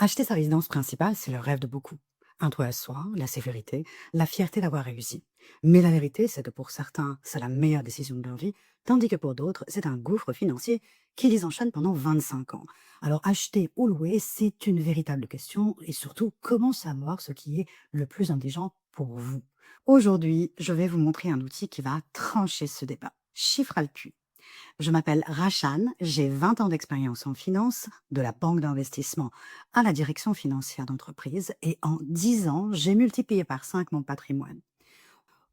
Acheter sa résidence principale, c'est le rêve de beaucoup. Un toit à soi, la sécurité, la fierté d'avoir réussi. Mais la vérité, c'est que pour certains, c'est la meilleure décision de leur vie, tandis que pour d'autres, c'est un gouffre financier qui les enchaîne pendant 25 ans. Alors acheter ou louer, c'est une véritable question, et surtout, comment savoir ce qui est le plus intelligent pour vous. Aujourd'hui, je vais vous montrer un outil qui va trancher ce débat. Chiffre à l'appui. Je m'appelle Rachan, j'ai 20 ans d'expérience en finance, de la banque d'investissement à la direction financière d'entreprise, et en 10 ans, j'ai multiplié par 5 mon patrimoine.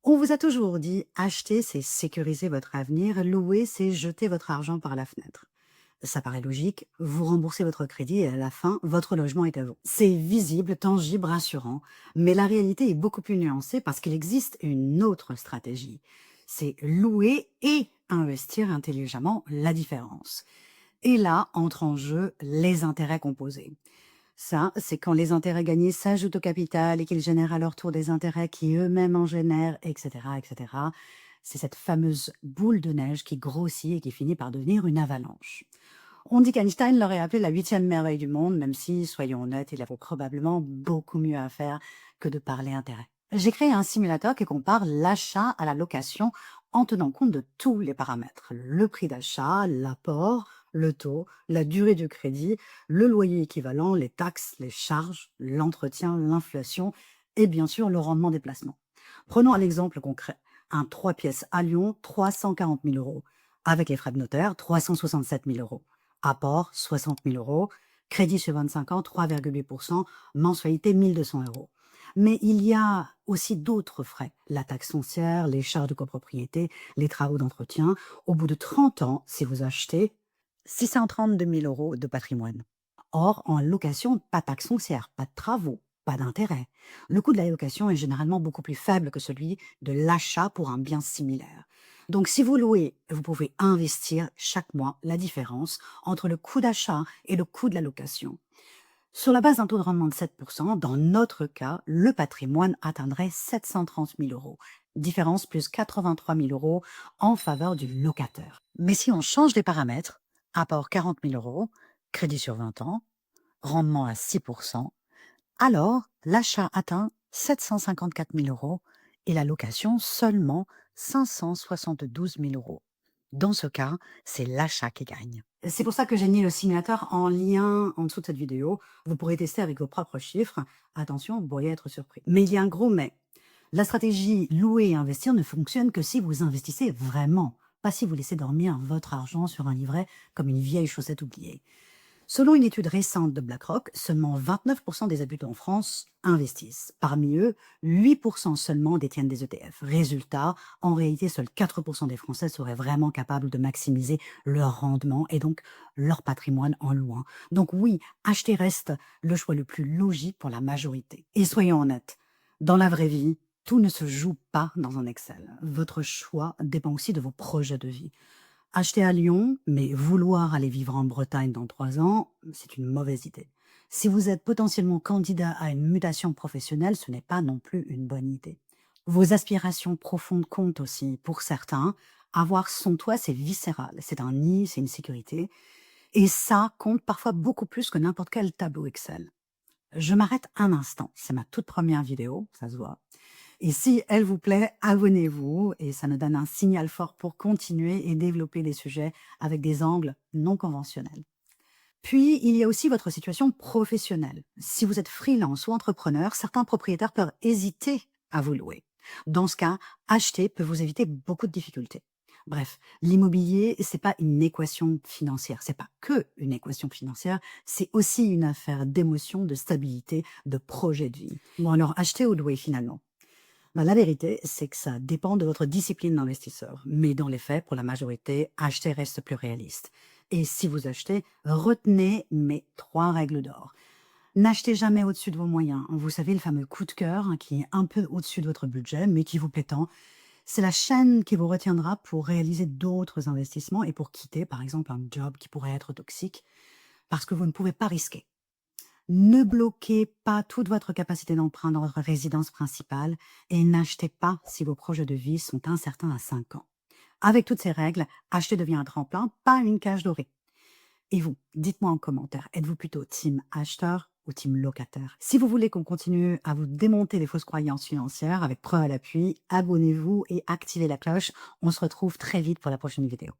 On vous a toujours dit, acheter, c'est sécuriser votre avenir, louer, c'est jeter votre argent par la fenêtre. Ça paraît logique, vous remboursez votre crédit et à la fin, votre logement est à vous. C'est visible, tangible, rassurant, mais la réalité est beaucoup plus nuancée parce qu'il existe une autre stratégie. C'est louer et investir intelligemment la différence. Et là entrent en jeu les intérêts composés. Ça, c'est quand les intérêts gagnés s'ajoutent au capital et qu'ils génèrent à leur tour des intérêts qui eux-mêmes en génèrent, etc., etc. C'est cette fameuse boule de neige qui grossit et qui finit par devenir une avalanche. On dit qu'Einstein l'aurait appelé la huitième merveille du monde, même si, soyons honnêtes, il avait probablement beaucoup mieux à faire que de parler intérêt. J'ai créé un simulateur qui compare l'achat à la location en tenant compte de tous les paramètres. Le prix d'achat, l'apport, le taux, la durée du crédit, le loyer équivalent, les taxes, les charges, l'entretien, l'inflation et bien sûr le rendement des placements. Prenons un exemple concret. Un 3 pièces à Lyon, 340 000 euros. Avec les frais de notaire, 367 000 euros. Apport, 60 000 euros. Crédit sur 25 ans, 3,8%. Mensualité, 1 200 euros. Mais il y a aussi d'autres frais. La taxe foncière, les charges de copropriété, les travaux d'entretien. Au bout de 30 ans, si vous achetez 632 000 euros de patrimoine. Or, en location, pas de taxe foncière, pas de travaux, pas d'intérêt. Le coût de la location est généralement beaucoup plus faible que celui de l'achat pour un bien similaire. Donc, si vous louez, vous pouvez investir chaque mois la différence entre le coût d'achat et le coût de la location. Sur la base d'un taux de rendement de 7%, dans notre cas, le patrimoine atteindrait 730 000 euros. Différence plus 83 000 euros en faveur du locataire. Mais si on change les paramètres, apport 40 000 euros, crédit sur 20 ans, rendement à 6%, alors l'achat atteint 754 000 euros et la location seulement 572 000 euros. Dans ce cas, c'est l'achat qui gagne. C'est pour ça que j'ai mis le simulateur en lien en dessous de cette vidéo. Vous pourrez tester avec vos propres chiffres. Attention, vous pourriez être surpris. Mais il y a un gros mais. La stratégie louer et investir ne fonctionne que si vous investissez vraiment, pas si vous laissez dormir votre argent sur un livret comme une vieille chaussette oubliée. Selon une étude récente de BlackRock, seulement 29% des habitants en France investissent. Parmi eux, 8% seulement détiennent des ETF. Résultat, en réalité, seuls 4% des Français seraient vraiment capables de maximiser leur rendement et donc leur patrimoine en louant. Donc oui, acheter reste le choix le plus logique pour la majorité. Et soyons honnêtes, dans la vraie vie, tout ne se joue pas dans un Excel. Votre choix dépend aussi de vos projets de vie. Acheter à Lyon, mais vouloir aller vivre en Bretagne dans 3 ans, c'est une mauvaise idée. Si vous êtes potentiellement candidat à une mutation professionnelle, ce n'est pas non plus une bonne idée. Vos aspirations profondes comptent aussi. Pour certains, avoir son toit, c'est viscéral. C'est un nid, c'est une sécurité. Et ça compte parfois beaucoup plus que n'importe quel tableau Excel. Je m'arrête un instant. C'est ma toute première vidéo, ça se voit. Et si elle vous plaît, abonnez-vous et ça nous donne un signal fort pour continuer et développer des sujets avec des angles non conventionnels. Puis, il y a aussi votre situation professionnelle. Si vous êtes freelance ou entrepreneur, certains propriétaires peuvent hésiter à vous louer. Dans ce cas, acheter peut vous éviter beaucoup de difficultés. Bref, l'immobilier, c'est pas une équation financière. C'est pas que une équation financière. C'est aussi une affaire d'émotion, de stabilité, de projet de vie. Bon, alors, acheter ou louer finalement? Bah, la vérité, c'est que ça dépend de votre discipline d'investisseur. Mais dans les faits, pour la majorité, acheter reste plus réaliste. Et si vous achetez, retenez mes 3 règles d'or. N'achetez jamais au-dessus de vos moyens. Vous savez, le fameux coup de cœur qui est un peu au-dessus de votre budget, mais qui vous plaît tant. C'est la chaîne qui vous retiendra pour réaliser d'autres investissements et pour quitter, par exemple, un job qui pourrait être toxique, parce que vous ne pouvez pas risquer. Ne bloquez pas toute votre capacité d'emprunt dans votre résidence principale et n'achetez pas si vos projets de vie sont incertains à 5 ans. Avec toutes ces règles, acheter devient un tremplin, pas une cage dorée. Et vous, dites-moi en commentaire, êtes-vous plutôt team acheteur ou team locataire. Si vous voulez qu'on continue à vous démonter les fausses croyances financières avec preuve à l'appui, abonnez-vous et activez la cloche. On se retrouve très vite pour la prochaine vidéo.